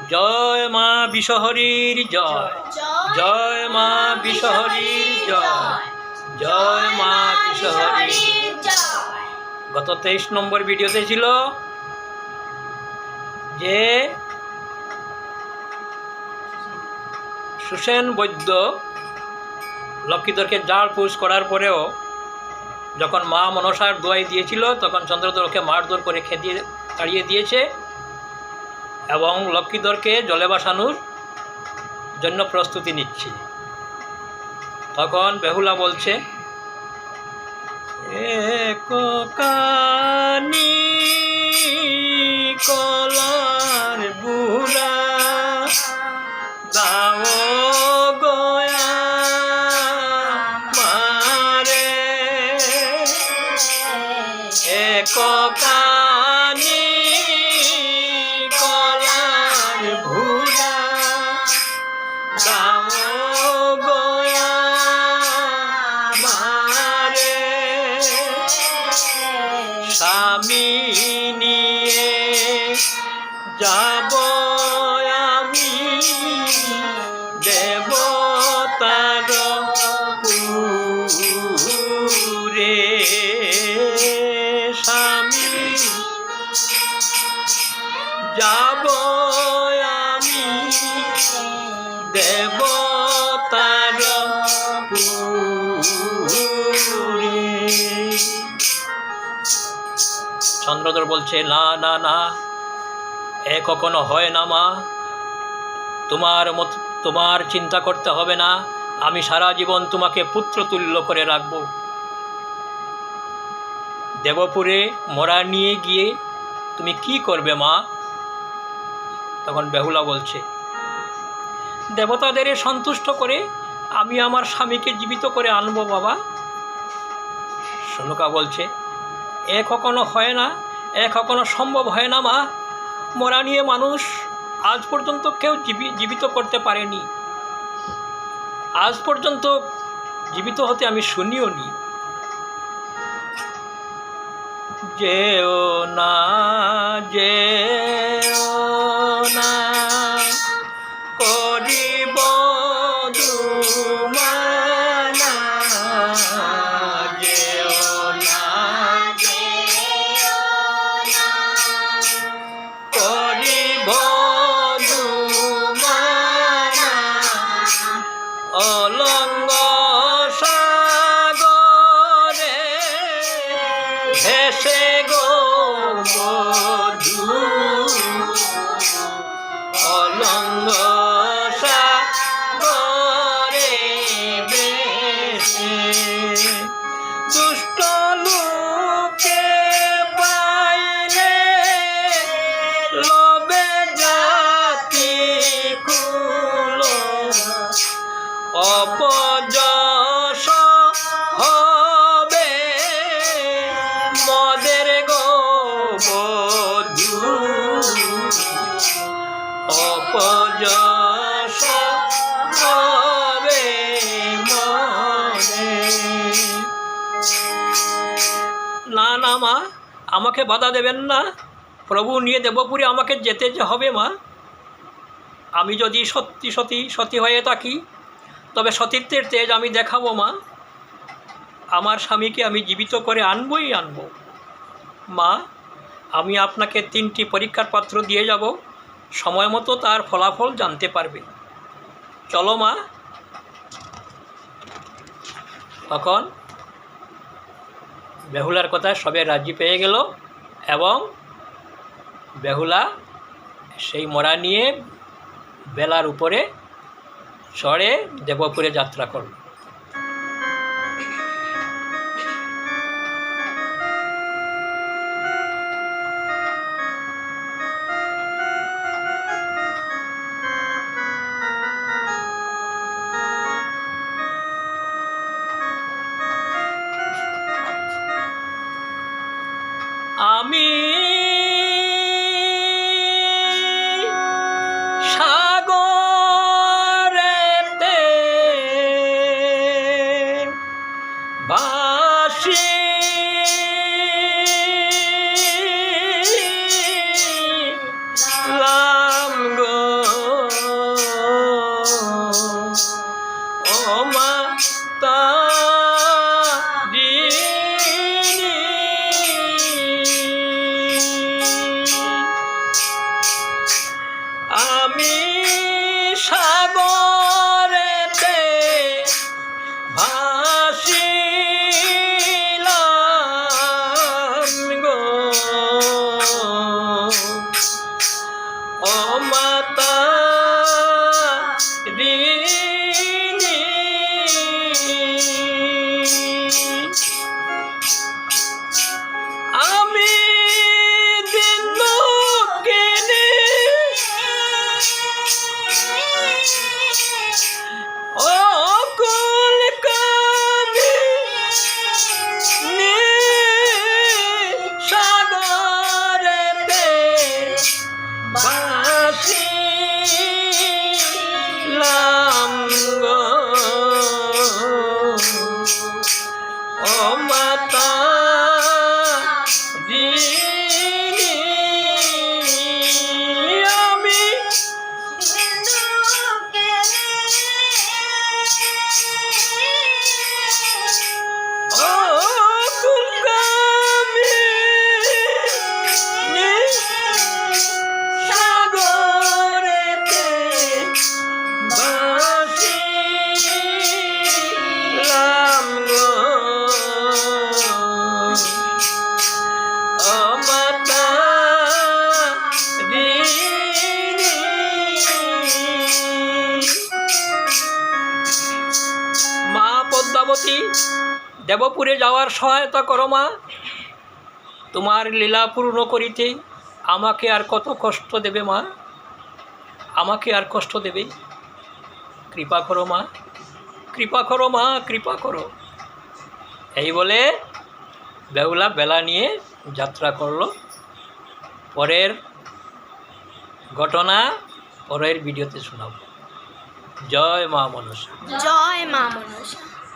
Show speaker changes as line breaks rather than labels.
জয় মা বিশ্বহরীর জয়, জয় মা বিশ্বহরীর জয়, জয় মা বিশ্বহরীর জয়। গত 23 নম্বর ভিডিওতে ছিল যে সুসেন বৈদ্য লক্ষ্মীধরকে জাড় পুষ করার পরেও যখন মা মনসার দোয়াই দিয়েছিল তখন চন্দ্রধরকে মারধর করে খেদিয়ে তাড়িয়ে দিয়েছে এবং লক্ষ্মীধরকে জলে ভাসানোর জন্য প্রস্তুতি নিচ্ছে। তখন বেহুলা বলছে, কানি কলার বুড়া দাও গয়া মারে, কানি কলার বুড়া দাও গয়া মারে, স্বামী নিয়ে যাব আমি দেবতার পুরে, স্বামী যাব আমি দেবতার পুরে। চন্দ্রধর বলছে, না না না, এ কখনো হয় না মা, তোমার চিন্তা করতে হবে না, আমি সারা জীবন তোমাকে পুত্রতুল্য করে রাখব। দেবপুরে মরা নিয়ে গিয়ে তুমি কি করবে মা? তখন বেহুলা বলছে, দেবতাদের সন্তুষ্ট করে আমি আমার স্বামীকে জীবিত করে আনবো বাবা। সনুকা বলছে, এ কখনো হয় না, এ কখনো সম্ভব হয় না মা, মরা নিয়ে মানুষ আজ পর্যন্ত কেউ জীবিত করতে পারেনি, আজ পর্যন্ত জীবিত হতে আমি শুনিও নি। যেও না যেও না করিব দুমানা, যেও না যেও না করিব দুমানা, অলঙ্গ সাগরে ভেসে গো বধূ, অলঙ্গ সাগরে ভেসে, দুষ্ট লোকে পাইলে লবে জাতি কুল, অপযশ হবে মদের গো বধূ, অপযশ হবে মদে। না না মা, আমাকে বাধা দেবেন না, প্রভু নিয়ে দেবপুরে আমাকে যেতে যে হবে মা। আমি যদি সতী হয়ে থাকি তবে সতীত্বের তেজ আমি দেখাবো মা, আমার স্বামীকে আমি জীবিত করে আনবই আনব। মা, আমি আপনাকে 3টি পরীক্ষার পাত্র দিয়ে যাব, সময় মতো তার ফলাফল জানতে পারবে, চলো মা। তখন বেহুলার কথা সবে রাজি পেয়ে গেল এবং বেহুলা সেই মরা নিয়ে বেলার উপরে চড়ে দেবপুরে যাত্রা করল। আমি সাগরেতে ভাসি লাম গো আমি সাগরেতে ভাসিলাম গো, ও মাতা ঋণী। আমি দিন দুঃখিনী, ও কুল কামিনী, সাগরেতে ভাসিলাম গো, ও মাতা ঋণী। আমি ও কুল কামিনী, সাগরেতে ভাসিলাম গো, ও মাতা ঋণী। মা পদ্মাবতী, দেবপুরে যাওয়ার সহায়তা করো মা। তোমার লীলা পূর্ণ করিতে আমাকে আর কত কষ্ট দেবে মা, আমাকে আর কষ্ট দেবে। কৃপা করো মা, কৃপা করো মা, কৃপা করো। এই বলে বেহুলা বেলা নিয়ে যাত্রা করলো। পরের ঘটনা পরের ভিডিওতে শোনাব। জয় মা মনসা।
জয় মা মনসা।